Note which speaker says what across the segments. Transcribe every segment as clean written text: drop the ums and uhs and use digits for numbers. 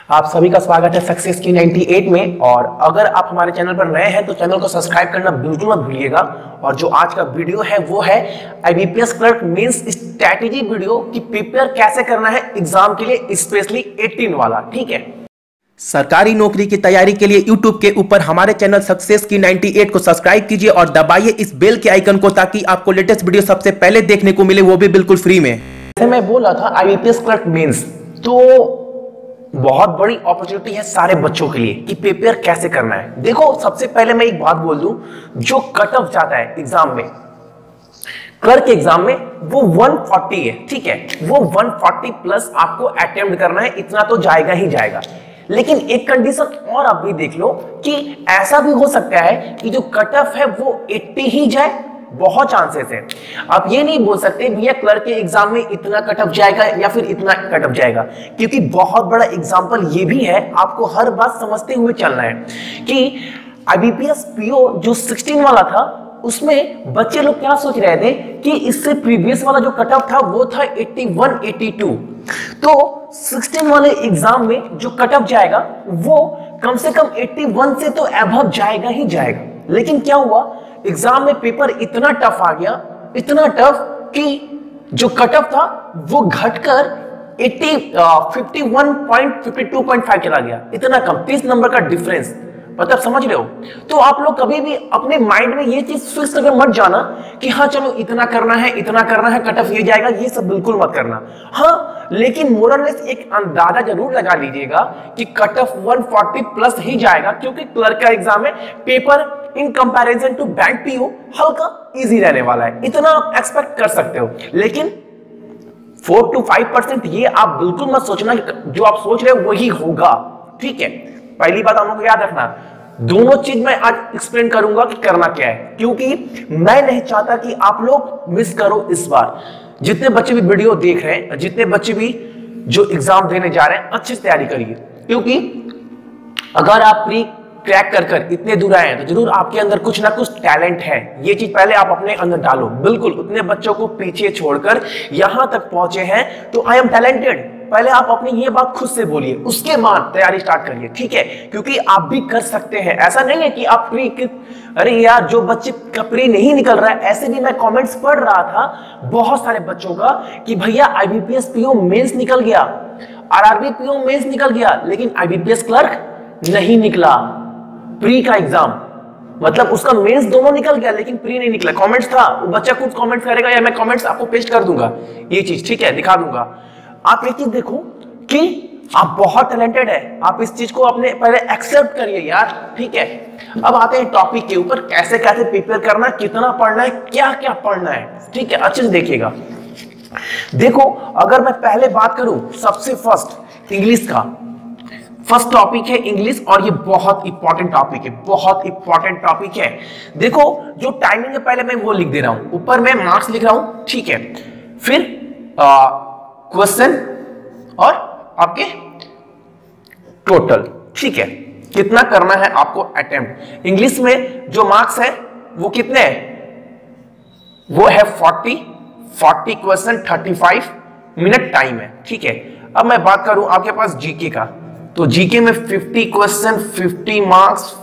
Speaker 1: आप सभी का स्वागत है सक्सेस की 98 में। और अगर आप हमारे चैनल पर नए हैं तो चैनल को सब्सक्राइब करना बिल्कुल मत भूलिएगा। और जो आज का वीडियो है वो है IBPS clerk mains strategy video कि प्रिपेयर कैसे करना है एग्जाम के लिए, स्पेशली 18 वाला। ठीक है,
Speaker 2: सरकारी नौकरी की तैयारी के लिए YouTube के ऊपर हमारे चैनल सक्सेस की 98 को सब्सक्राइब कीजिए और दबाइए इस बेल के आइकन को ताकि आपको लेटेस्ट वीडियो सबसे पहले देखने को मिले, वो भी बिल्कुल फ्री में।
Speaker 1: जैसे मैं बोल रहा था आईबीपीएस क्लर्क मेंस तो बहुत बड़ी अपॉर्चुनिटी है सारे बच्चों के लिए कि प्रिपेयर कैसे करना है। देखो, सबसे पहले मैं एक बात बोल दूं, जो कट ऑफ जाता है एग्जाम में, क्लर्क एग्जाम में, वो 140 है। ठीक है, वो 140 प्लस आपको अटेम्प्ट करना है, इतना तो जाएगा ही जाएगा। लेकिन एक कंडीशन और आप भी देख लो कि ऐसा भी हो सकता है कि जो कट ऑफ है वो 80 ही जाए, बहुत चांसेस है। आप ये नहीं बोल सकते भैया क्लर्क के एग्जाम में इतना कट ऑफ जाएगा या फिर इतना कट ऑफ जाएगा, क्योंकि बहुत बड़ा एग्जांपल ये भी है, आपको हर बात समझते हुए चलना है कि आईबीपीएस पीओ जो 16 वाला था उसमें बच्चे लोग क्या सोच रहे थे कि इससे प्रीवियस वाला जो कट ऑफ था वो था 81 82, तो 16 वाले एग्जाम में जो कट ऑफ जाएगा वो कम से कम 81 से तो अबव जाएगा ही जाएगा। लेकिन क्या हुआ, एग्जाम में पेपर इतना टफ आ गया, इतना टफ कि जो कट ऑफ था वो घटकर 51.52.5 चला गया। इतना कम, 30 नंबर का डिफरेंस, मतलब समझ रहे हो। तो आप लोग कभी भी अपने माइंड में ये चीज फिक्स करके मत जाना कि हाँ चलो इतना करना है, इतना करना है, कट ऑफ ये जाएगा, ये सब बिल्कुल मत करना। हाँ, लेकिन मोरलेस एक अंदाजा जरूर लगा लीजिएगा कि कट ऑफ 140 प्लस ही जाएगा, क्योंकि क्लर्क का एग्जाम है, paper in comparison to bank PO हल्का इजी रहने वाला है, इतना आप एक्सपेक्ट कर सकते हो। लेकिन 4 to 5% ये आप बिल्कुल मत सोचना जो आप सोच रहे हो वही होगा। ठीक है, पहली बात हम लोग को याद रखना, दोनों चीज मैं आज एक्सप्लेन करूंगा कि करना क्या है, क्योंकि मैं नहीं चाहता कि आप लोग मिस करो इस बार। जितने बच्चे भी वीडियो देख रहे हैं, जितने बच्चे भी जो एग्जाम देने जा रहे हैं, अच्छे से तैयारी करिए, क्योंकि अगर आप प्री क्रैक कर इतने दूर आए हैं तो जरूर आपके अंदर कुछ ना कुछ टैलेंट है। ये चीज पहले आप अपने अंदर डालो। बिल्कुल उतने बच्चों को पीछे छोड़कर यहां तक पहुंचे हैं तो आई एम टैलेंटेड, पहले आप अपनी ये बात खुद से बोलिए, उसके बाद तैयारी स्टार्ट करिए। ठीक है, क्योंकि आप भी कर सकते हैं। ऐसा नहीं है कि आप प्री, अरे यार जो बच्चे का प्री नहीं निकल रहा है, ऐसे भी मैं कमेंट्स पढ़ रहा था बहुत सारे बच्चों का कि भैया आईबीपीएस पीओ मेंस निकल गया, आरआरबी पीओ मेंस निकल गया, लेकिन आईबीपीएस क्लर्क नहीं निकला। प्री का एग्जाम मतलब उसका मेंस दोनों निकल गया लेकिन प्री नहीं निकला। कमेंट्स था, वो बच्चा खुद कमेंट्स करेगा या मैं कमेंट्स आपको पेस्ट कर दूंगा ये चीज। ठीक है, दिखा दूंगा। आप एक चीज देखो कि आप बहुत टैलेंटेड है, आप इस चीज को अपने पहले एक्सेप्ट करिए यार। ठीक है, अब आते हैं टॉपिक के ऊपर, कैसे कैसे प्रिपेयर करना, कितना पढ़ना है, क्या क्या पढ़ना है। ठीक है, अच्छे से देखिएगा। देखो, अगर मैं पहले बात करूं सबसे फर्स्ट इंग्लिश का, फर्स्ट टॉपिक है इंग्लिश, और ये बहुत इंपॉर्टेंट टॉपिक है, बहुत इंपॉर्टेंट टॉपिक है। देखो, जो टाइमिंग है पहले मैं वो लिख दे रहा हूं, ऊपर मैं मार्क्स लिख रहा हूं। ठीक है, फिर क्वेश्चन और आपके टोटल। ठीक है, कितना करना है आपको अटेम्प्ट। इंग्लिश में जो मार्क्स है वो कितने हैं, वो है 40 क्वेश्चन, 35 मिनट टाइम है। ठीक है, अब मैं बात करूं आपके पास जीके का, तो जीके में 50 क्वेश्चन, 50 मार्क्स,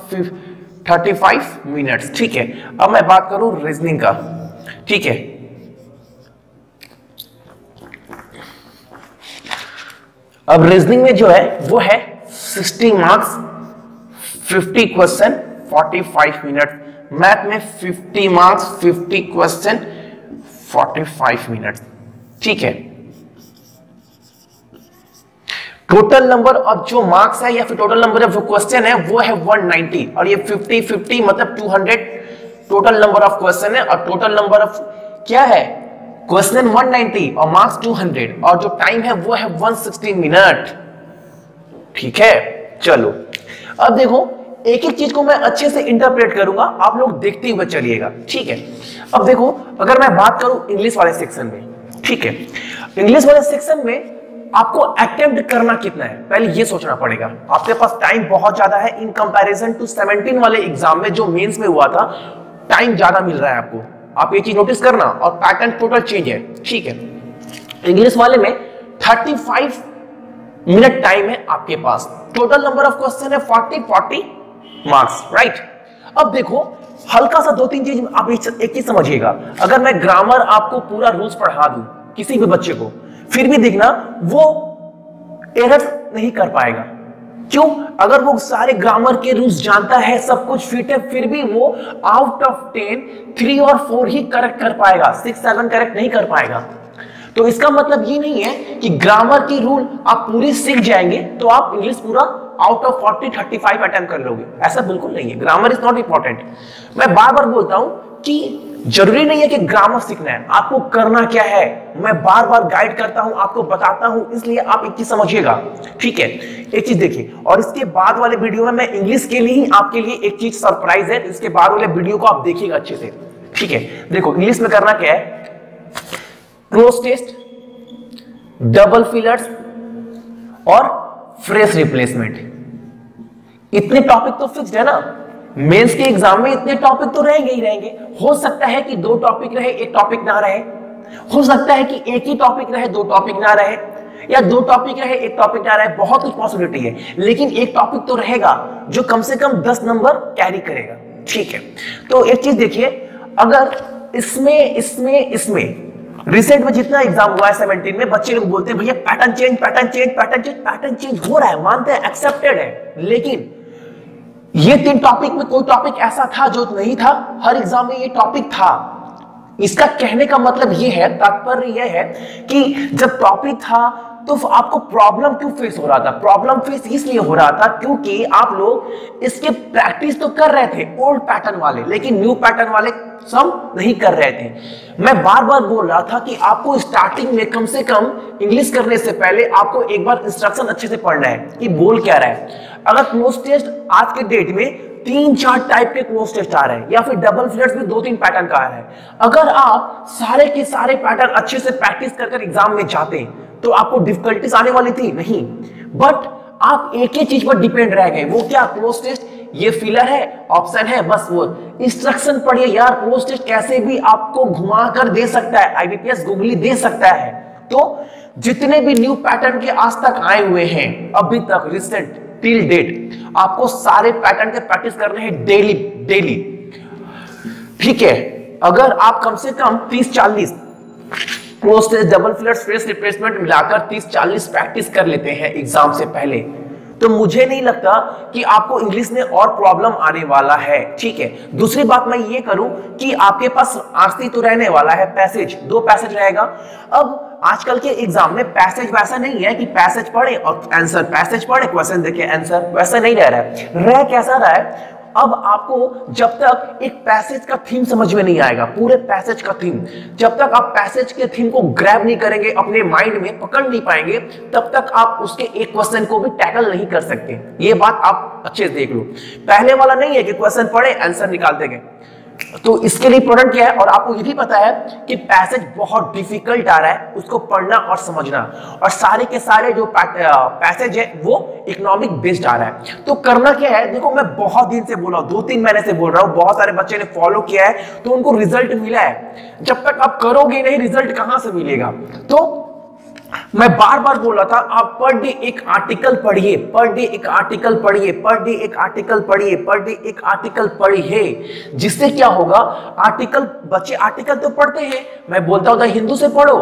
Speaker 1: 35 मिनट्स। ठीक है, अब मैं बात करूं रीजनिंग का। ठीक है, अब रीजनिंग में जो है वो है 60 मार्क्स, 50 क्वेश्चन, 45 मिनट। मैथ में 50 मार्क्स, 50 क्वेश्चन, 45 मिनट। ठीक है, टोटल नंबर ऑफ जो मार्क्स है या फिर टोटल नंबर ऑफ जो क्वेश्चन है वो है 190, और ये 50 मतलब 200 टोटल नंबर ऑफ क्वेश्चन है, और टोटल नंबर ऑफ क्या है, क्वेश्चन 190 और मार्क्स 200, और जो टाइम है वो है 160 मिनट। ठीक है, चलो अब देखो, एक एक चीज को मैं अच्छे से इंटरप्रेट करूंगा, आप लोग देखते हुए चलिएगा। ठीक है, अब देखो, अगर मैं बात करूं इंग्लिश वाले सेक्शन में, ठीक है, इंग्लिश वाले सेक्शन में आपको अटेम्प्ट करना कितना है पहले ये सोचना पड़ेगा। आपके पास टाइम बहुत ज्यादा है इन कंपैरिजन टू 17 वाले एग्जाम में जो मेंस में हुआ था, टाइम ज्यादा मिल रहा है आपको। आप ये चीज नोटिस करना, और पैटर्न टोटल चेंज है। ठीक है, इंग्लिश वाले में 35 मिनट टाइम है आपके पास। टोटल नंबर ऑफ क्वेश्चन है 40 मार्क्स, राइट। अब देखो हल्का सा 2-3 चीज आप एक चीज समझिएगा, अगर मैं ग्रामर आपको पूरा रूल्स पढ़ा दूं किसी भी बच्चे को, फिर भी देखना वो एरर नहीं कर पाएगा। क्यों? अगर वो सारे ग्रामर के रूल्स जानता है, सब कुछ फिट है, फिर भी वो आउट ऑफ 10 3 और 4 ही करेक्ट कर पाएगा, 6-7 करेक्ट नहीं कर पाएगा। तो इसका मतलब ये नहीं है कि ग्रामर की रूल आप पूरी सीख जाएंगे तो आप इंग्लिश पूरा आउट ऑफ 40-35 अटेम्प्ट कर लोगे, ऐसा बिल्कुल नहीं है। Grammar is not important. मैं बार बार बोलता हूं कि जरूरी नहीं है कि ग्रामर सीखना है, आपको करना क्या है मैं बार बार गाइड करता हूं, आपको बताता हूं, इसलिए आप एक चीज समझिएगा, ठीक है। एक चीज देखिए, और इसके बाद वाले वीडियो में मैं इंग्लिश के लिए ही आपके लिए एक चीज सरप्राइज है, इसके बाद वाले वीडियो को आप देखिएगा अच्छे से, ठीक है। देखो इंग्लिश में करना क्या है, क्लोज टेस्ट, डबल फिलर्स और फ्रेज रिप्लेसमेंट, इतने टॉपिक तो फिक्स्ड है ना। मेंस के एग्जाम में इतने टॉपिक तो रहेंगे ही रहेंगे। हो सकता है कि 2 टॉपिक रहे, 1 टॉपिक ना रहे, हो सकता है कि 1 ही टॉपिक रहे, 2 टॉपिक ना रहे, या 2 टॉपिक रहे, 1 टॉपिक ना रहे, बहुत कुछ पॉसिबिलिटी है, लेकिन 1 टॉपिक तो रहेगा जो कम से कम 10 नंबर कैरी करेगा, ठीक है। तो एक चीज देखिए, अगर इसमें रिसेंट में जितना एग्जाम हुआ है 17 में, बच्चे लोग बोलते हैं भैया पैटर्न चेंज हो रहा है, मानते हैं, एक्सेप्टेड है, लेकिन ये 3 टॉपिक में कोई टॉपिक ऐसा था जो नहीं था, हर एग्जाम में ये टॉपिक था। इसका कहने का मतलब ये है, तात्पर्य ये है कि जब टॉपिक था तो आपको प्रॉब्लम क्यों फेस हो रहा था? प्रॉब्लम फेस इसलिए हो रहा था क्योंकि आप लोग इसके प्रैक्टिस तो कर रहे थे ओल्ड पैटर्न वाले, लेकिन न्यू पैटर्न वाले सब नहीं कर रहे थे। मैं बार बार बोल रहा था कि आपको स्टार्टिंग में कम से कम इंग्लिश करने से पहले आपको एक बार इंस्ट्रक्शन अच्छे से पढ़ना है कि बोल क्या रहा है। अगर क्लोज टेस्ट आज के डेट में 3-4 टाइप के क्लोज टेस्ट आ रहे हैं, या फिर डबल फिलर्स में 2-3 पैटर्न का आ रहा है, अगर आप सारे के सारे पैटर्न अच्छे से प्रैक्टिस कर एग्जाम में जाते तो आपको डिफिकल्टीज आने वाली थी नहीं, बट आप एक ही चीज पर डिपेंड रह गए, वो क्या? क्लोज टेस्ट, ये फिलर है, ऑप्शन है, बस वो इंस्ट्रक्शन पढ़िए यार। क्लोज टेस्ट कैसे भी आपको घुमा कर दे सकता है, आईबीपीएस गूगली दे सकता है। तो जितने भी न्यू पैटर्न के आज तक आए हुए हैं, अभी तक रिसेंट टिल डेट, आपको सारे पैटर्न के प्रैक्टिस करने हैं डेली, ठीक है। अगर आप कम से कम 30-40 cloze test, double fillers, phrase replacement मिलाकर 30-40 प्रैक्टिस कर लेते हैं एग्जाम से पहले, तो मुझे नहीं लगता कि आपको इंग्लिश में और प्रॉब्लम आने वाला है, ठीक है। दूसरी बात मैं ये करूं कि आपके पास आरसी तो रहने वाला है, पैसेज, 2 पैसेज रहेगा। अब आजकल के एग्जाम में पैसेज वैसा नहीं है कि पैसेज पढ़े और आंसर, पैसेज पढ़े क्वेश्चन देखे आंसर, वैसा नहीं रह रहा है। रह कैसा रहा है, अब आपको जब तक एक पैसेज का थीम समझ में नहीं आएगा, पूरे पैसेज का थीम, जब तक आप पैसेज के थीम को ग्रैब नहीं करेंगे, अपने माइंड में पकड़ नहीं पाएंगे, तब तक आप उसके एक क्वेश्चन को भी टैकल नहीं कर सकते। ये बात आप अच्छे से देख लो। पहले वाला नहीं है कि क्वेश्चन पढ़े आंसर निकालते गए। तो इसके लिए इंपॉर्टेंट क्या है, और आपको ये भी पता है कि पैसेज बहुत डिफिकल्ट आ रहा है, उसको पढ़ना और समझना, और सारे के सारे जो पैसेज है वो इकोनॉमिक बेस्ड आ रहा है। तो करना क्या है, देखो मैं बहुत दिन से बोल रहा हूं, 2-3 महीने से बोल रहा हूं, बहुत सारे बच्चे ने फॉलो किया है तो उनको रिजल्ट मिला है। जब तक आप करोगे नहीं, रिजल्ट कहां से मिलेगा? तो मैं बार बार बोल रहा था, आप पर डे एक आर्टिकल पढ़िए, पर डे एक आर्टिकल पढ़िए, पर डे एक आर्टिकल पढ़िए, पर डे एक आर्टिकल पढ़िए। जिससे क्या होगा, आर्टिकल, बच्चे आर्टिकल तो पढ़ते हैं, मैं बोलता हूं हिंदू से पढ़ो,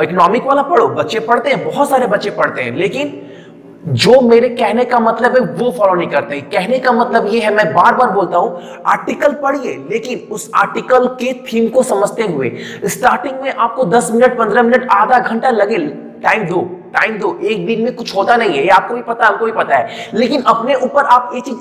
Speaker 1: इकोनॉमिक वाला पढ़ो, बच्चे पढ़ते हैं, बहुत सारे बच्चे पढ़ते हैं, लेकिन जो मेरे कहने का मतलब है वो फॉलो नहीं करते। कहने का मतलब ये है, मैं बार बार बोलता हूं, आर्टिकल पढ़िए, लेकिन उस आर्टिकल के थीम को समझते हुए। स्टार्टिंग में आपको 10 मिनट, 15 मिनट, आधा घंटा लगे, टाइम दो। एक दिन में कुछ होता नहीं है, ये आपको भी पता है, हमको भी पता है, लेकिन अपने ऊपर आप ये चीज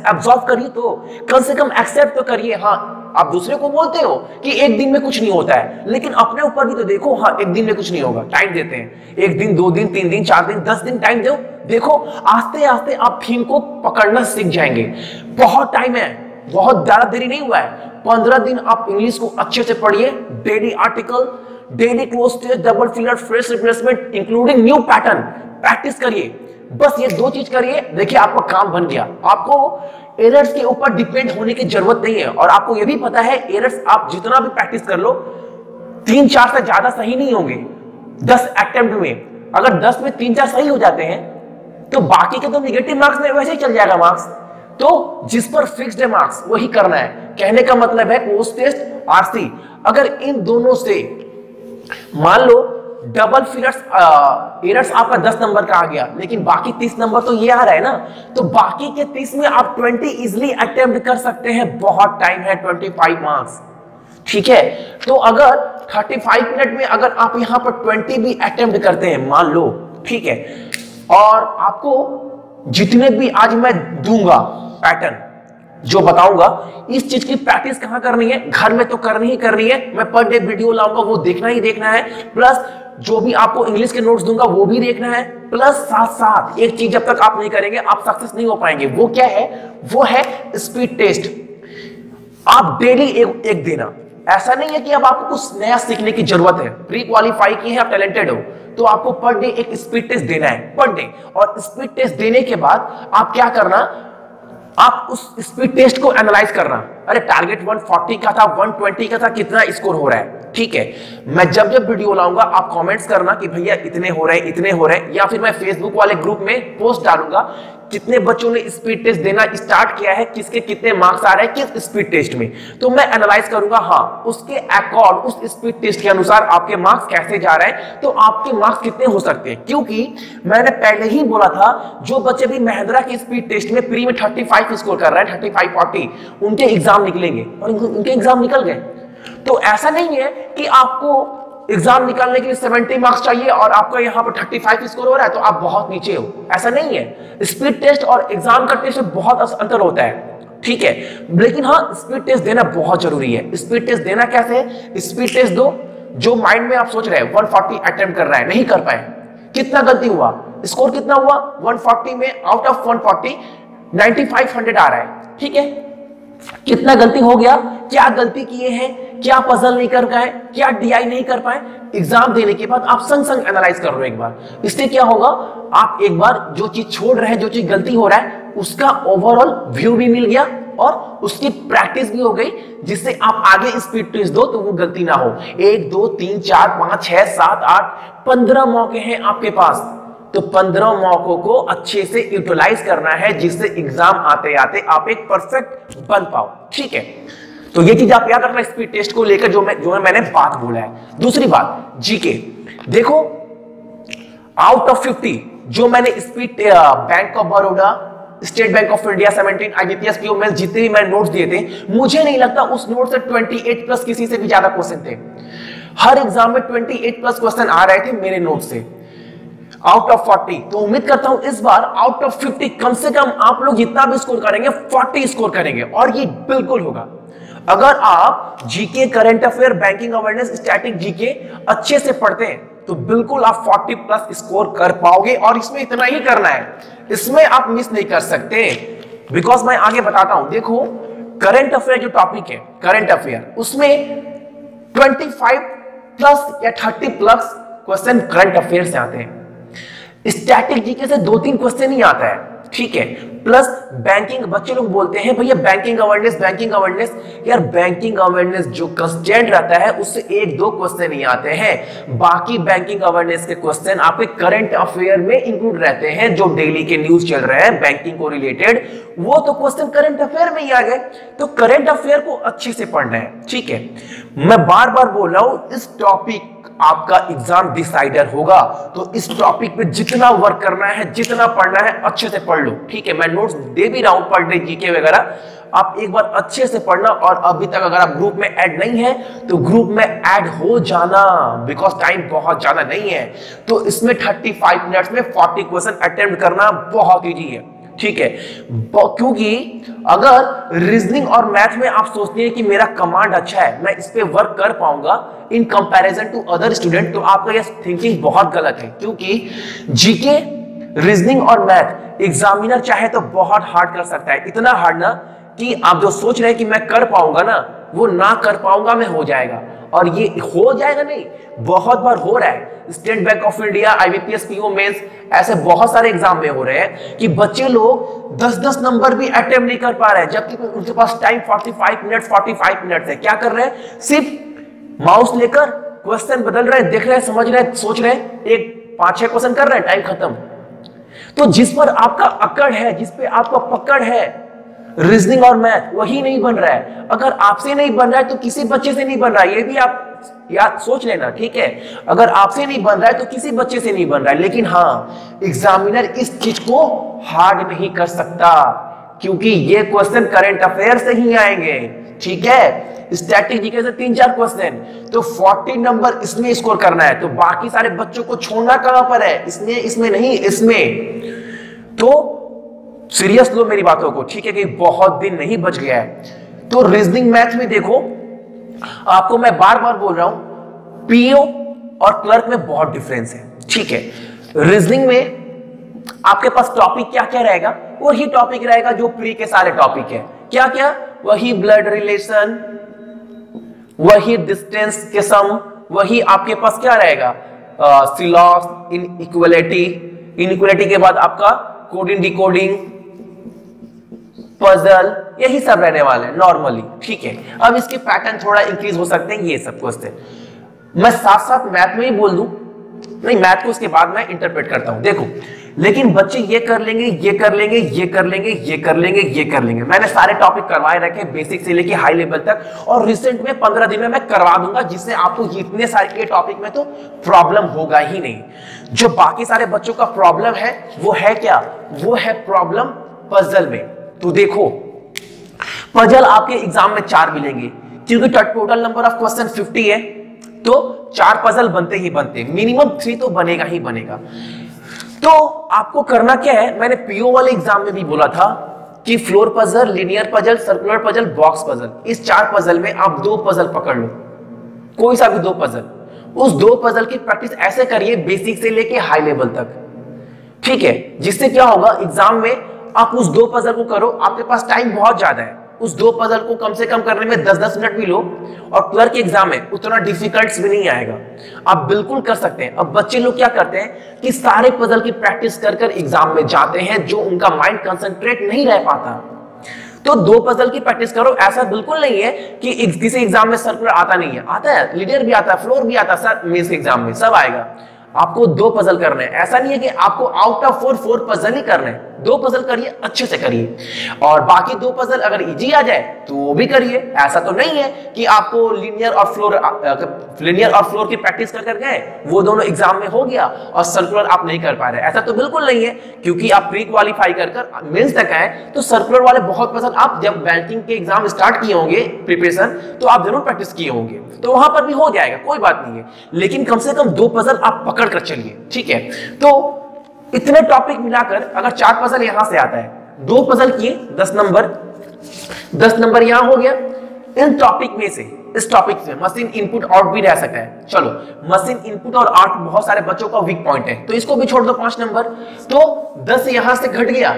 Speaker 1: एब्जॉर्ब करिए, तो कम से कम एक्सेप्ट तो करिए। हाँ, आप दूसरे को बोलते हो कि एक दिन में कुछ नहीं होता है, लेकिन अपने ऊपर भी तो देखो, हाँ एक दिन में कुछ नहीं होगा, टाइम देते हैं, 1 दिन, 2 दिन, 3 दिन, 4 दिन, 10 दिन टाइम दो, देखो आस्ते आस्ते आप थीम को पकड़ना सीख जाएंगे। बहुत टाइम है, बहुत ज्यादा देरी नहीं हुआ है, 15 दिन आप इंग्लिश को अच्छे से पढ़िए, daily article, daily cloze test, double filler, phrase replacement, including new pattern practice करिए। बस ये 2 चीज करिए, देखिए आपका काम बन गया। आपको एरर्स के ऊपर डिपेंड होने की जरूरत नहीं है, और आपको ये भी पता है एरर्स आप जितना भी प्रैक्टिस कर लो, 3-4 से ज्यादा सही नहीं होंगे 10 अटेम्प्ट में। अगर 10 में 3-4 सही हो जाते हैं तो बाकी के तो निगेटिव मार्क्स में वैसे ही चल जाएगा मार्क्स। तो जिस पर फिक्स्ड है मार्क्स वही करना है। कहने का मतलब है पोस्ट टेस्ट आरसी, अगर इन दोनों से मान लो डबल फिगर्स एरर्स आपका 10 नंबर का आ गया, लेकिन बाकी 30 नंबर तो ये आ रहा है ना, तो बाकी के 30 में आप 20 इजिली अटेम्प्ट कर सकते हैं। बहुत टाइम है, 25 मार्क्स, ठीक है। तो अगर 35 मिनट में अगर आप यहां पर 20 भी अटेम्प्ट करते हैं मान लो, ठीक है, और आपको जितने भी आज मैं दूंगा पैटर्न जो बताऊंगा, इस चीज की प्रैक्टिस कहां करनी है, घर में तो करनी ही करनी है। मैं पर डे वीडियो लाऊंगा, वो देखना ही देखना है, प्लस जो भी आपको इंग्लिश के नोट्स दूंगा वो भी देखना है, प्लस साथ साथ एक चीज जब तक आप नहीं करेंगे आप सक्सेस नहीं हो पाएंगे। वो क्या है, वो है स्पीड टेस्ट। आप डेली एक देना। ऐसा नहीं है कि अब आपको कुछ नया सीखने की जरूरत है, प्री क्वालिफाई की है, आप टैलेंटेड हो, तो आपको पर डे एक स्पीड टेस्ट देना है पर डे। और स्पीड टेस्ट देने के बाद आप क्या करना, आप उस स्पीड टेस्ट को एनालाइज करना। अरे टारगेट 140 का था, 120 का था, कितना स्कोर हो रहा है, ठीक है। मैं जब जब वीडियो लाऊंगा आप कमेंट्स करना कि भैया इतने हो रहे हैं, इतने हो रहे हैं, या फिर मैं फेसबुक वाले ग्रुप में पोस्ट डालूंगा कितने बच्चों ने स्पीड टेस्ट देना स्टार्ट किया है, किसके कितने मार्क्स आ रहे हैं किस स्पीड टेस्ट में। तो मैं एनालाइज करूंगा, हाँ उसके अकॉर्ड उस स्पीड टेस्ट के अनुसार आपके मार्क्स कैसे जा रहे हैं, तो आपके मार्क्स कितने हो सकते हैं। क्योंकि मैंने पहले ही बोला था जो बच्चे भी महिंद्रा की स्पीड टेस्ट में प्री में 35 स्कोर कर रहे हैं, 35-40, उनके एग्जाम निकलेंगे और उनके एग्जाम निकल गए। तो ऐसा नहीं है कि आपको एग्जाम निकालने के लिए 70 मार्क्स चाहिए और आपका यहां पर 35 स्कोर हो रहा है तो आप बहुत नीचे हो, ऐसा नहीं है। स्पीड टेस्ट और एग्जाम का टेस्ट में बहुत अंतर होता है, ठीक है। लेकिन हाँ स्पीड टेस्ट देना बहुत जरूरी है। स्पीड टेस्ट देना कैसे है, स्पीड टेस्ट दो जो माइंड में आप सोच रहे हैं 140 अटेम्प्ट कर रहा है, नहीं कर पाए, कितना गलती हुआ, स्कोर कितना हुआ 140 में, आउट ऑफ 140 9500 आ रहा है, ठीक है। कितना गलती हो गया, क्या गलती किए हैं, क्या पजल नहीं कर पाए, क्या डीआई नहीं कर पाए। एग्जाम देने के बाद आप संग संग एनालाइज कर रहे हो एक बार, इससे क्या होगा, आप एक बार जो चीज छोड़ रहे हैं, जो चीज गलती हो रहा है, उसका ओवरऑल व्यू भी मिल गया और उसकी प्रैक्टिस भी हो गई, जिससे आप आगे स्पीड टेस्ट दो तो वो गलती ना हो। 1 2 3 4 5 6 7 8 15 मौके हैं आपके पास, तो 15 मौकों को अच्छे से यूटिलाइज करना है, जिससे एग्जाम आते आते आप एक परफेक्ट बन पाओ, ठीक है। तो ये चीज आप याद रखना स्पीड टेस्ट को लेकर जो मैंने बात बोला है। दूसरी बात जीके, देखो आउट ऑफ 50 जो मैंने speed Bank of Baroda, State Bank of India 17, IBPS PO mains जितने भी मैंने नोट्स दिए थे, मुझे नहीं लगता उस नोट से 28 प्लस किसी से भी ज्यादा क्वेश्चन थे। हर एग्जाम में 28 प्लस क्वेश्चन आ रहे थे मेरे नोट से आउट ऑफ 40। तो उम्मीद करता हूं इस बार आउट ऑफ 50 कम से कम आप लोग जितना भी स्कोर करेंगे 40 स्कोर करेंगे, और ये बिल्कुल होगा अगर आप GK, current affair, banking awareness, static GK अच्छे से पढ़ते हैं तो बिल्कुल आप 40 प्लस स्कोर कर पाओगे। और इसमें इतना ही करना है, इसमें आप मिस नहीं कर सकते, बिकॉज मैं आगे बताता हूं। देखो करंट अफेयर जो टॉपिक है करंट अफेयर, उसमें 25 प्लस या 30 प्लस क्वेश्चन करंट अफेयर से आते हैं। स्टैटिक जीके से 2-3 क्वेश्चन ही आता है, ठीक है। प्लस बैंकिंग, बच्चे लोग बोलते हैं भैया बैंकिंग अवेयरनेस, बैंकिंग अवेयरनेस, यार बैंकिंग अवेयरनेस जो कंस्टेंट रहता है उससे 1-2 क्वेश्चन ही आते हैं। बाकी बैंकिंग अवेयरनेस के क्वेश्चन आपके करंट अफेयर में इंक्लूड रहते हैं, जो डेली के न्यूज चल रहे हैं बैंकिंग को रिलेटेड, वो तो क्वेश्चन करंट अफेयर में ही आ गए। तो करंट अफेयर को अच्छे से पढ़ना है, ठीक है। मैं बार बार बोल रहा हूं इस टॉपिक आपका एग्जाम डिसाइडर होगा, तो इस टॉपिक पे जितना वर्क करना है, जितना पढ़ना है अच्छे से पढ़ लो, ठीक है। मैं नोट्स दे भी रहा हूं पर डे जीके वगैरह, आप एक बार अच्छे से पढ़ना। और अभी तक अगर आप ग्रुप में ऐड नहीं है तो ग्रुप में ऐड हो जाना, बिकॉज टाइम बहुत ज्यादा नहीं है। तो इसमें 35 मिनट्स में 40 क्वेश्चन अटेम्प्ट करना बहुत ईजी है, ठीक है। क्योंकि अगर रीजनिंग और मैथ में आप सोचते हैं कि मेरा कमांड अच्छा है, मैं इस पे वर्क कर पाऊंगा in comparison to other student, तो आपका यह थिंकिंग बहुत गलत है। क्योंकि जीके, रीजनिंग और मैथ एग्जामिनर चाहे तो बहुत हार्ड कर सकता है, इतना हार्ड ना कि आप जो सोच रहे हैं कि मैं कर पाऊंगा ना, वो ना कर पाऊंगा मैं हो जाएगा। और ये हो जाएगा नहीं, बहुत बार हो रहा है। State Bank of India, IBPS PO mains, ऐसे बहुत सारे एग्जाम में हो रहे हैं कि बच्चे लोग 10-10 नंबर भी अटेम्प्ट नहीं कर पा रहे हैं, जबकि उनके पास टाइम 45 मिनट है। क्या कर रहे हैं, सिर्फ माउस लेकर क्वेश्चन बदल रहे हैं, देख रहे हैं, समझ रहे हैं, सोच रहे हैं, एक 5-6 क्वेश्चन कर रहे हैं, टाइम खत्म। तो जिस पर आपका अकड़ है, जिस पे आपका पकड़ है, रीजनिंग और मैथ, वही नहीं बन रहा है। अगर आपसे नहीं बन रहा है तो किसी बच्चे से नहीं बन रहा है, ये भी आप याद सोच लेना, ठीक है। अगर आपसे नहीं बन रहा है तो किसी बच्चे से नहीं बन रहा है। लेकिन हाँ, एग्जामिनर इस चीज को हार्ड नहीं कर सकता, क्योंकि ये क्वेश्चन करंट अफेयर से ही आएंगे, ठीक है। स्टैटिक जीके से 3-4 क्वेश्चन, तो 40 नंबर इसमें स्कोर करना है, तो बाकी सारे बच्चों को छोड़ना कहां पर है? इसमें नहीं, इसमें। तो सीरियस लो मेरी बातों को, ठीक है, कि बहुत दिन नहीं बच गया है। तो रीजनिंग मैथ में देखो, आपको मैं बार बार बोल रहा हूं, पीओ और क्लर्क में बहुत डिफरेंस है, ठीक है। रीजनिंग में आपके पास टॉपिक क्या क्या रहेगा? वही टॉपिक रहेगा जो प्री के सारे टॉपिक है। क्या क्या? वही ब्लड रिलेशन, वही डिस्टेंस के सम, वही आपके पास क्या रहेगा, सिलॉस, इनइक्वालिटी, इनइक्वालिटी के बाद आपका कोडिंग डिकोडिंग, पजल, यही सब रहने वाले हैं नॉर्मली, ठीक है। अब इसके पैटर्न थोड़ा इंक्रीज हो सकते हैं, ये सब क्वेश्चन मैं साथ साथ मैथ में ही बोल दूं, नहीं मैथ को उसके बाद मैं इंटरप्रेट करता हूं, देखो। लेकिन बच्चे ये कर लेंगे, ये कर लेंगे, ये कर लेंगे, ये कर लेंगे, ये कर लेंगे। मैंने सारे टॉपिक करवाए रखे, बेसिक से लेके हाई लेवल तक, और रिसेंट में 15 दिन में मैं करवा दूंगा, जिससे आपको इतने सारे टॉपिक में तो प्रॉब्लम होगा ही नहीं। जो बाकी सारे बच्चों का प्रॉब्लम है वो है क्या? वो है प्रॉब्लम पजल में। तो देखो, पजल आपके एग्जाम में 4 मिलेंगे, क्योंकि टोटल नंबर ऑफ क्वेश्चन 50 है, तो 4 पजल बनते ही बनते, मिनिमम 3 तो बनेगा ही बनेगा। तो आपको करना क्या है, मैंने पीओ वाले एग्जाम में भी बोला था कि floor puzzle, linear puzzle, circular puzzle, box puzzle, इस 4 पजल में आप 2 पजल पकड़ लो, कोई सा भी 2 पजल। उस 2 पजल की प्रैक्टिस ऐसे करिए बेसिक से लेके हाई लेवल तक, ठीक है। जिससे क्या होगा, एग्जाम में आप उस 2 पजल को करो, आपके पास टाइम बहुत ज्यादा है, उस 2 पजल को कम से कम करने में 10-10 मिनट भी लो, और क्लर्क के एग्जाम में उतना डिफिकल्ट भी नहीं आएगा, आप बिल्कुल कर सकते हैं। अब बच्चे लोग क्या करते हैं कि सारे पजल की प्रैक्टिस कर कर एग्जाम में जाते हैं, जो उनका माइंड कंसंट्रेट नहीं रह पाता। तो 2 पजल की प्रैक्टिस करो। ऐसा बिल्कुल नहीं है कि किसी एग्जाम में सर्कुलर आता नहीं है, आता है, लीनियर भी आता है, फ्लोर भी आता है, सर मेंस एग्जाम में सब आएगा। आपको 2 पजल करने हैं, ऐसा नहीं है कि आपको आउट ऑफ 4 पजल ही करने हैं। 2 पजल करिए, अच्छे से करिए, और बाकी 2 पजल अगर इजी आ जाए तो वो भी करिए। ऐसा तो नहीं है कि आपको लिनियर और फ्लोर की प्रैक्टिस कर कर गए, वो दोनों एग्जाम में हो गया और सर्कुलर आप नहीं कर पा रहे, ऐसा तो बिल्कुल नहीं है। क्योंकि आप प्री क्वालिफाई कर कर मेंस तक आए, तो सर्कुलर वाले बहुत पसंद, आप जब बैंकिंग के एग्जाम स्टार्ट किए होंगे प्रिपरेशन, तो आप जरूर प्रैक्टिस किए होंगे, तो वहां पर भी हो जाएगा, कोई बात नहीं है। लेकिन कम से कम 2 पजल आप पकड़ कर चलिए, ठीक है। तो इतने टॉपिक मिलाकर अगर 4 पजल यहां से आता है, 2 पजल किए 10 नंबर यहां हो गया। इन टॉपिक में से, इस टॉपिक से मशीन इनपुट आउट भी रह सकता है, चलो मशीन इनपुट और आउट बहुत सारे बच्चों का वीक पॉइंट है, तो इसको भी छोड़ दो 5 नंबर, तो 10 यहां से घट गया।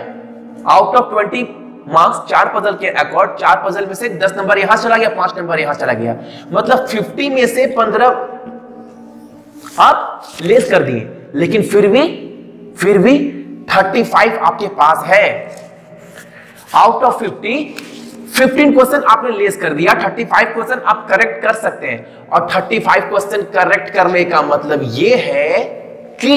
Speaker 1: आउट ऑफ 20 मार्क्स 4 पजल के अकॉर्ड, 4 पजल में से 10 नंबर यहां चला गया, 5 नंबर यहां चला गया, मतलब 50 में से 15 आप लेस कर दिए। लेकिन फिर भी 35 आपके पास है। आउट ऑफ 50 15 क्वेश्चन आपने लेस कर दिया, 35 क्वेश्चन आप करेक्ट कर सकते हैं। और 35 क्वेश्चन करेक्ट करने का मतलब यह है कि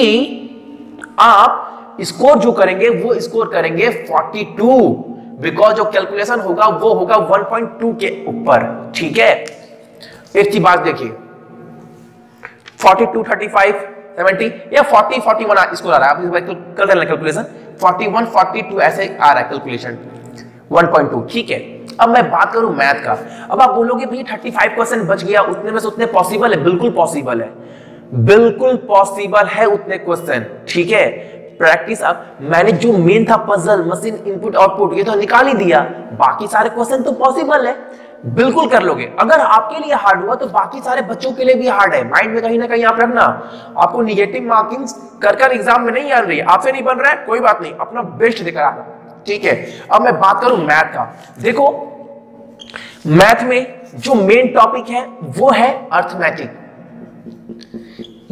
Speaker 1: आप स्कोर जो करेंगे वो स्कोर करेंगे 42, बिकॉज जो कैलकुलेशन होगा वो होगा 1.2 के ऊपर, ठीक है। एक चीज बात देखिए, 42, 35, 70 या 40, 41 स्कोर आ रहा है, आप कर लेना कैलकुलेशन, 41, 42 ऐसे आ रहा है कैलकुलेशन 1.2, ठीक है। अब मैं बात करूं मैथ का, अब आप बोलोगे भाई 35% बच गया, उतने में से उतने पॉसिबल है, बिल्कुल पॉसिबल है, बिल्कुल पॉसिबल है उतने क्वेश्चन, ठीक है। प्रैक्टिस, अब मैंने जो मेन था पजल, मशीन इनपुट आउटपुट, ये तो निकाल ही दिया, बाकी सारे क्वेश्चन तो पॉसिबल है, बिल्कुल कर लोगे। अगर आपके लिए हार्ड हुआ तो बाकी सारे बच्चों के लिए भी हार्ड है, माइंड में कहीं ना कहीं आप रखना। आपको निगेटिव मार्किंग कर एग्जाम में नहीं आ रही है, आपसे नहीं बन रहा है, कोई बात नहीं, अपना बेस्ट देकर आना, ठीक है। अब मैं बात करूं मैथ का, देखो मैथ में जो मेन टॉपिक है वो है अर्थमेटिक,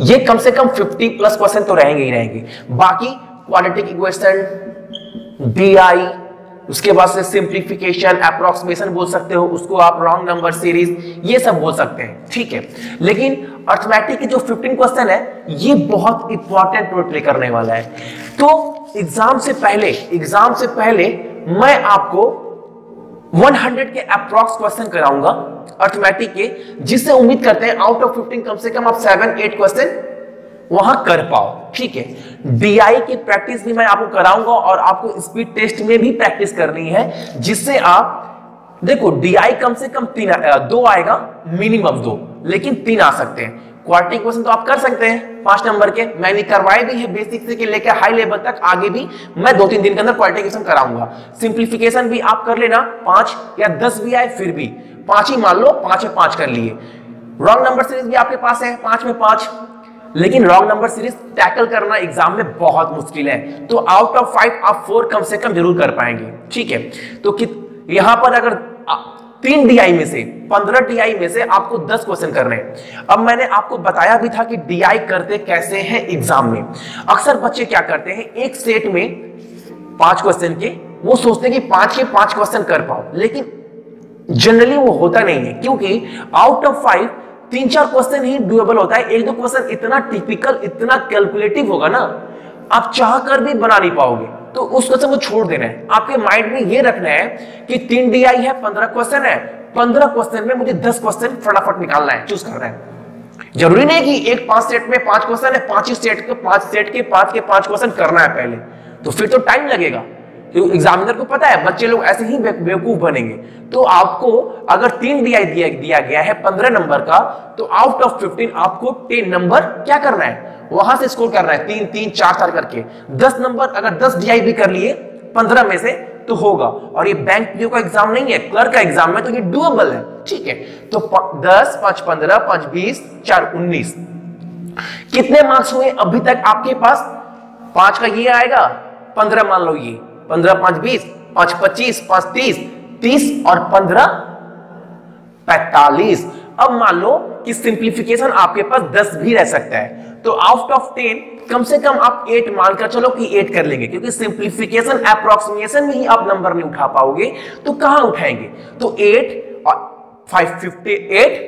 Speaker 1: ये कम से कम 50+ क्वेश्चन तो रहेंगे ही रहेंगे। बाकी क्वाड्रेटिक इक्वेशन, बीआई, उसके बाद से सिंप्लीफिकेशन, अप्रोक्सीमेशन बोल सकते हो उसको आप, रॉन्ग नंबर सीरीज, ये सब बोल सकते हैं, ठीक है। लेकिन अर्थमेटिक के जो 15 क्वेश्चन है ये बहुत इंपॉर्टेंट रोल प्ले करने वाला है। तो एग्जाम से पहले मैं आपको 100 के अप्रॉक्स क्वेश्चन कराऊंगा अर्थमेटिक के, जिससे उम्मीद करते हैं आउट ऑफ 15 कम से कम आप 7-8 क्वेश्चन वहां कर पाओ, ठीक है। डीआई की प्रैक्टिस भी मैं आपको कराऊंगा और आपको स्पीड टेस्ट में भी प्रैक्टिस करनी है, जिससे आप देखो डीआई कम से कम 2 आएगा, मिनिमम 2, लेकिन 3 आ सकते हैं। क्वार्टी क्वेश्चन तो आप कर सकते हैं 5 नंबर के, मैंने करवाए भी है बेसिक से लेकर हाई लेवल तक, आगे भी मैं 2-3 दिन के अंदर क्वार्टी क्वेश्चन कराऊंगा। सिंप्लीफिकेशन भी आप कर लेना, 5 या 10 भी आए फिर भी 5 ही मान लो, 5 में 5 कर लिए। रॉन्ग नंबर सीरीज भी आपके पास है 5 में 5, लेकिन रॉन्ग नंबर सीरीज टैकल करना एग्जाम में बहुत मुश्किल है, तो आउट ऑफ 5 आप 4 कम से कम जरूर कर पाएंगे, ठीक है। तो यहां पर अगर 3 डीआई में से 15 डीआई में से आपको 10 क्वेश्चन करने हैं। अब मैंने आपको बताया भी था कि डीआई करते कैसे हैं एग्जाम में। अक्सर बच्चे क्या करते हैं, एक सेट में 5 क्वेश्चन के वो सोचते हैं कि 5 के 5 क्वेश्चन कर पाओ, लेकिन जनरली वो होता नहीं है, क्योंकि out of 5 3-4 question he doable होता है। 1-2 क्वेश्चन इतना टिपिकल, इतना कैलकुलेटिव होगा ना, आप चाह कर भी बना नहीं पाओगे, तो उस क्वेश्चन को छोड़ देना है। आपके माइंड में ये रखना है कि 3 डीआई है, 15 क्वेश्चन है, 15 क्वेश्चन में मुझे 10 क्वेश्चन फटाफट निकालना है, चूज करना है। जरूरी नहीं कि एक 5 सेट में 5 क्वेश्चन है, 5 ही सेट के 5 क्वेश्चन करना है पहले, तो फिर तो टाइम लगेगा, क्योंकि एग्जामिनर को पता है बच्चे लोग ऐसे ही बेवकूफ बनेंगे। तो आपको अगर 3 डीआई दिया गया है 15 नंबर का, तो आउट ऑफ 15 आपको 10 नंबर क्या करना है, वहां से स्कोर करना है, 3-3 4-4 करके 10 नंबर। अगर 10 डीआई भी कर लिए 15 में से तो होगा। और ये बैंक पीओ का एग्जाम नहीं है, क्लर्क का एग्जाम है, तो ये डूएबल है, ठीक है। तो 10 5 15 5 20 4 19 कितने मार्क्स हुए अभी तक आपके पास? 5 का ये आएगा, 15 मान लो, ये 15 5 20 5 25 5 30 30 और 15 45। अब मान लो कि सिंप्लीफिकेशन आपके पास 10 भी रह सकता है, तो आउट ऑफ 10 कम से कम आप 8 मानकर चलो कि 8 कर लेंगे, क्योंकि सिंप्लीफिकेशन अप्रोक्सीमेशन में ही आप नंबर नहीं उठा पाओगे, तो कहां उठाएंगे? तो 8 और 5 58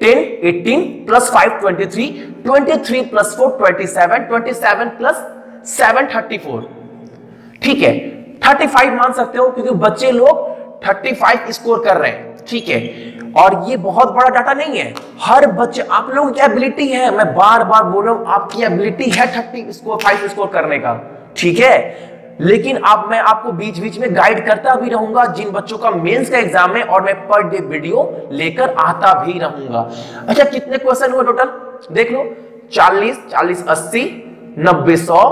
Speaker 1: 10 18 प्लस 5 23 23 प्लस 4 27 27 प्लस 7 34, ठीक है। 35 मान सकते हो, क्योंकि बच्चे लोग 35 स्कोर कर रहे हैं, ठीक है। और ये बहुत बड़ा डाटा नहीं है, हर बच्चे, आप लोगों की एबिलिटी है, मैं बार बार बोल रहा हूं, आपकी एबिलिटी है 35 स्कोर करने का, ठीक है। लेकिन अब मैं आपको बीच बीच में गाइड करता भी रहूंगा जिन बच्चों का मेंस का एग्जाम है, और मैं पर डे वीडियो लेकर आता भी रहूंगा। अच्छा, कितने क्वेश्चन हुए टोटल देख लो, 40 40 80 90 100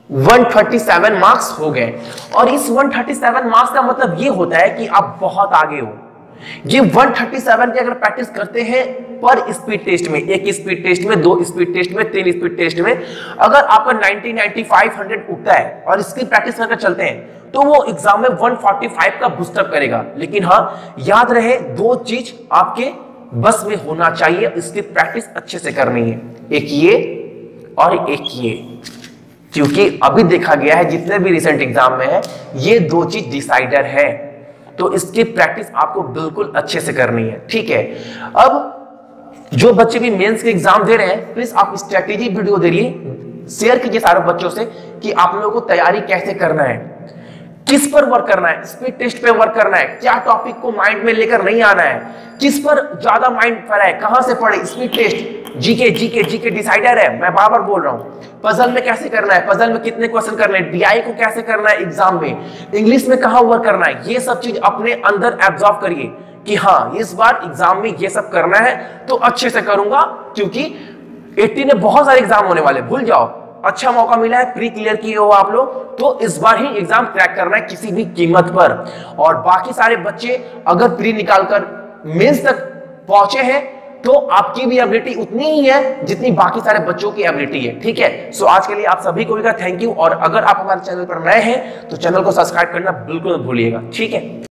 Speaker 1: 137 मार्क्स हो गए। और इस 137 मार्क्स का मतलब ये होता है कि आप बहुत आगे हो। ये 137 की अगर प्रैक्टिस करते हैं पर स्पीड टेस्ट में, 1 स्पीड टेस्ट में, 2 स्पीड टेस्ट में, 3 स्पीड टेस्ट में, अगर आपका 90 95 100 उठता है और इसकी प्रैक्टिस करके चलते हैं, तो वो एग्जाम में 145 का बूस्टअप करेगा। लेकिन हाँ, याद रहे 2 चीज आपके बस में होना चाहिए, इसकी प्रैक्टिस अच्छे से करनी है, एक ये और एक ये, क्योंकि अभी देखा गया है जितने भी रिसेंट एग्जाम में है, ये 2 चीज डिसाइडर है, तो इसकी प्रैक्टिस आपको बिल्कुल अच्छे से करनी है, ठीक है। अब जो बच्चे भी मेंस के एग्जाम दे रहे हैं, प्लीज आप स्ट्रेटेजी वीडियो दे रही शेयर कीजिए सारे बच्चों से कि आप लोगों को तैयारी कैसे करना है, किस पर वर्क करना है, स्पीड टेस्ट पे वर्क करना है, क्या टॉपिक को माइंड में लेकर नहीं आना है, किस पर ज्यादा माइंड पर है, कहां से पढ़े, स्पीड टेस्ट, जीके डिसाइडर है, मैं बार बार बोल रहा हूं। पजल में कैसे करना है, पजल में कितने क्वेश्चन करने हैं, डीआई को कैसे करना है एग्जाम में, इंग्लिश में कहां वर्क करना है, ये सब चीज अपने अंदर एब्जॉर्ब करिए कि हाँ इस बार एग्जाम में ये सब करना है, तो अच्छे से करूंगा, क्योंकि 80 में बहुत सारे एग्जाम होने वाले, भूल जाओ, अच्छा मौका मिला है, प्री क्लियर किए हो आप लोग, तो इस बार ही एग्जाम क्रैक करना है किसी भी कीमत पर। और बाकी सारे बच्चे अगर प्री निकालकर मेंस तक पहुंचे हैं, तो आपकी भी एबिलिटी उतनी ही है जितनी बाकी सारे बच्चों की एबिलिटी है, ठीक है। सो आज के लिए आप सभी को थैंक यू, और अगर आप हमारे चैनल पर नए हैं तो चैनल को सब्सक्राइब करना बिल्कुल मत भूलिएगा, ठीक है।